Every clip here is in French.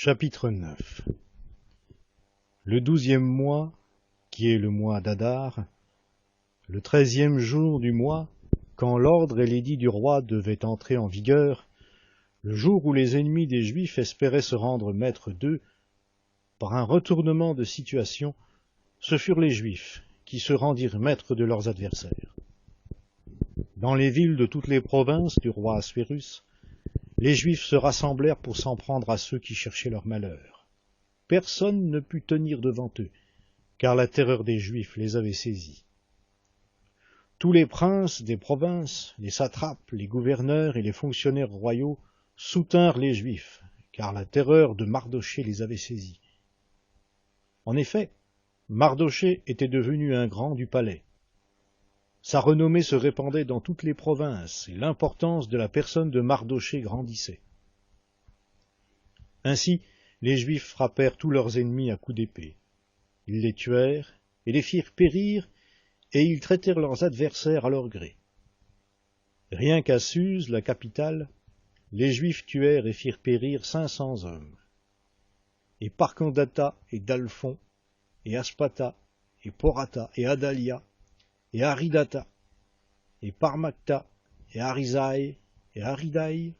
Chapitre 9. Le 12e mois, qui est le mois d'Adar, le 13e jour du mois, quand l'ordre et l'édit du roi devaient entrer en vigueur, le jour où les ennemis des Juifs espéraient se rendre maîtres d'eux, par un retournement de situation, ce furent les Juifs qui se rendirent maîtres de leurs adversaires. Dans les villes de toutes les provinces du roi Assuérus, les Juifs se rassemblèrent pour s'en prendre à ceux qui cherchaient leur malheur. Personne ne put tenir devant eux, car la terreur des Juifs les avait saisis. Tous les princes des provinces, les satrapes, les gouverneurs et les fonctionnaires royaux soutinrent les Juifs, car la terreur de Mardochée les avait saisis. En effet, Mardochée était devenu un grand du palais. Sa renommée se répandait dans toutes les provinces, et l'importance de la personne de Mardochée grandissait. Ainsi, les Juifs frappèrent tous leurs ennemis à coups d'épée. Ils les tuèrent et les firent périr, et ils traitèrent leurs adversaires à leur gré. Rien qu'à Suse, la capitale, les Juifs tuèrent et firent périr 500 hommes. Et Parcandata et Dalphon, et Aspata, et Porata, et Adalia, et Aridata, et Parmacta, et Arisaï, et Aridaï,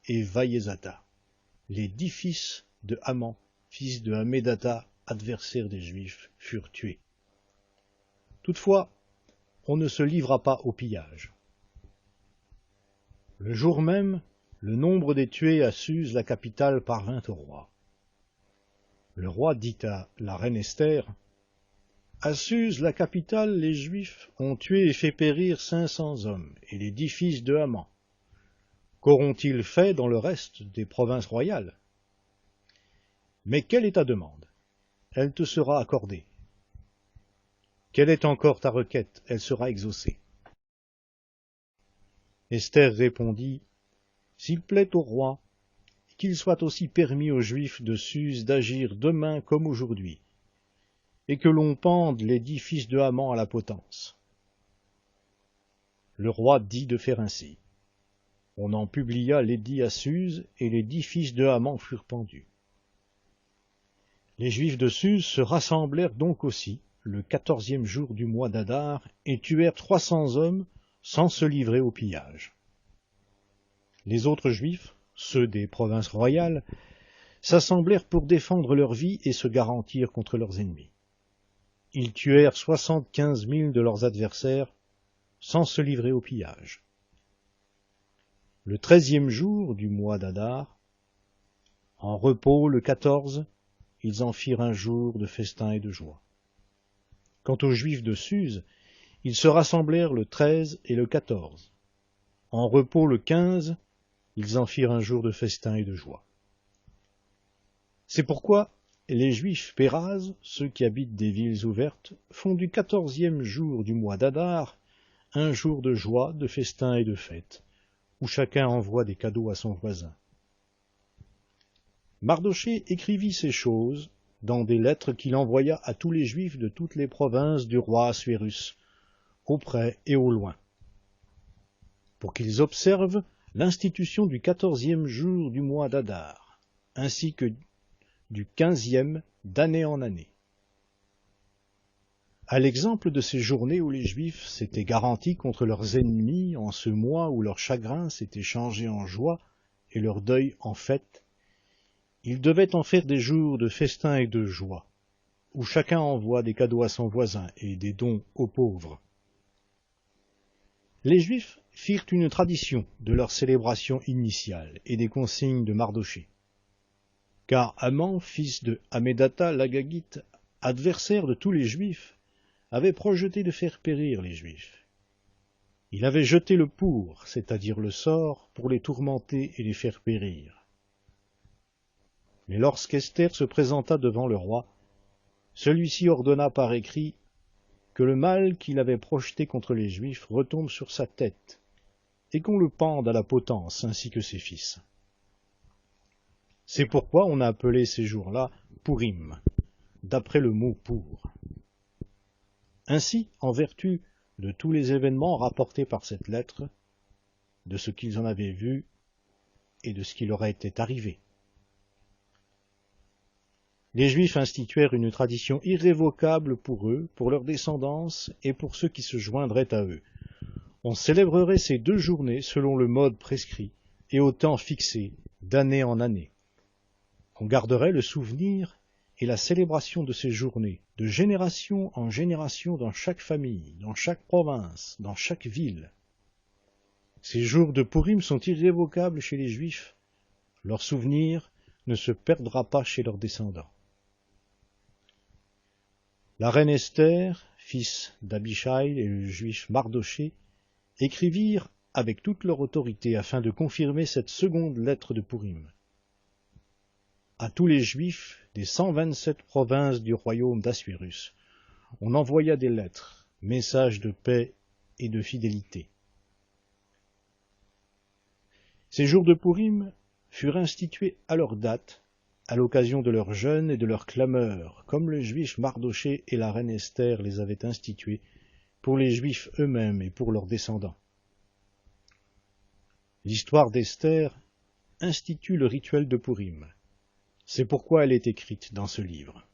et Vaïezata, les 10 fils de Haman, fils de Hamédata, adversaires des Juifs, furent tués. Toutefois, on ne se livra pas au pillage. Le jour même, le nombre des tués à Suse, la capitale, parvint au roi. Le roi dit à la reine Esther: « À Suse, la capitale, les Juifs ont tué et fait périr 500 hommes, et les 10 fils de Haman. Qu'auront-ils fait dans le reste des provinces royales? Mais quelle est ta demande? Elle te sera accordée. Quelle est encore ta requête? Elle sera exaucée. » Esther répondit: « S'il plaît au roi, qu'il soit aussi permis aux Juifs de Suse d'agir demain comme aujourd'hui, et que l'on pende les 10 fils de Haman à la potence. » Le roi dit de faire ainsi. On en publia l'édit à Suse, et les 10 fils de Haman furent pendus. Les Juifs de Suse se rassemblèrent donc aussi, le 14e jour du mois d'Adar, et tuèrent 300 hommes, sans se livrer au pillage. Les autres Juifs, ceux des provinces royales, s'assemblèrent pour défendre leur vie et se garantir contre leurs ennemis. Ils tuèrent 75 000 de leurs adversaires, sans se livrer au pillage. Le 13e jour du mois d'Adar, en repos le 14, ils en firent un jour de festin et de joie. Quant aux Juifs de Suse, ils se rassemblèrent le 13 et le 14. En repos le 15, ils en firent un jour de festin et de joie. C'est pourquoi les Juifs pérazes, ceux qui habitent des villes ouvertes, font du 14e jour du mois d'Adar un jour de joie, de festin et de fête, où chacun envoie des cadeaux à son voisin. Mardochée écrivit ces choses dans des lettres qu'il envoya à tous les Juifs de toutes les provinces du roi Assuérus, au près et au loin, pour qu'ils observent l'institution du 14e jour du mois d'Adar, ainsi que du 15e d'année en année. À l'exemple de ces journées où les Juifs s'étaient garantis contre leurs ennemis en ce mois où leur chagrin s'était changé en joie et leur deuil en fête, ils devaient en faire des jours de festin et de joie, où chacun envoie des cadeaux à son voisin et des dons aux pauvres. Les Juifs firent une tradition de leur célébration initiale et des consignes de Mardochée. Car Haman, fils de Hamédata l'Agagite, adversaire de tous les Juifs, avait projeté de faire périr les Juifs. Il avait jeté le pour, c'est-à-dire le sort, pour les tourmenter et les faire périr. Mais lorsqu'Esther se présenta devant le roi, celui-ci ordonna par écrit que le mal qu'il avait projeté contre les Juifs retombe sur sa tête, et qu'on le pende à la potence, ainsi que ses fils. C'est pourquoi on a appelé ces jours-là Pourim, d'après le mot pour. Ainsi, en vertu de tous les événements rapportés par cette lettre, de ce qu'ils en avaient vu et de ce qui leur était arrivé, Les Juifs instituèrent une tradition irrévocable pour eux, pour leur descendance et pour ceux qui se joindraient à eux. On célébrerait ces 2 journées selon le mode prescrit et au temps fixé, d'année en année. On garderait le souvenir et la célébration de ces journées, de génération en génération dans chaque famille, dans chaque province, dans chaque ville. Ces jours de Pourim sont irrévocables chez les Juifs. Leur souvenir ne se perdra pas chez leurs descendants. La reine Esther, fils d'Abishai et le juif Mardoché, écrivirent avec toute leur autorité afin de confirmer cette seconde lettre de Pourim. À tous les Juifs des 127 provinces du royaume d'Assuérus, on envoya des lettres, messages de paix et de fidélité. Ces jours de Pourim furent institués à leur date, à l'occasion de leur jeûne et de leur clameur, comme le juif Mardoché et la reine Esther les avaient institués, pour les Juifs eux-mêmes et pour leurs descendants. L'histoire d'Esther institue le rituel de Pourim. C'est pourquoi elle est écrite dans ce livre.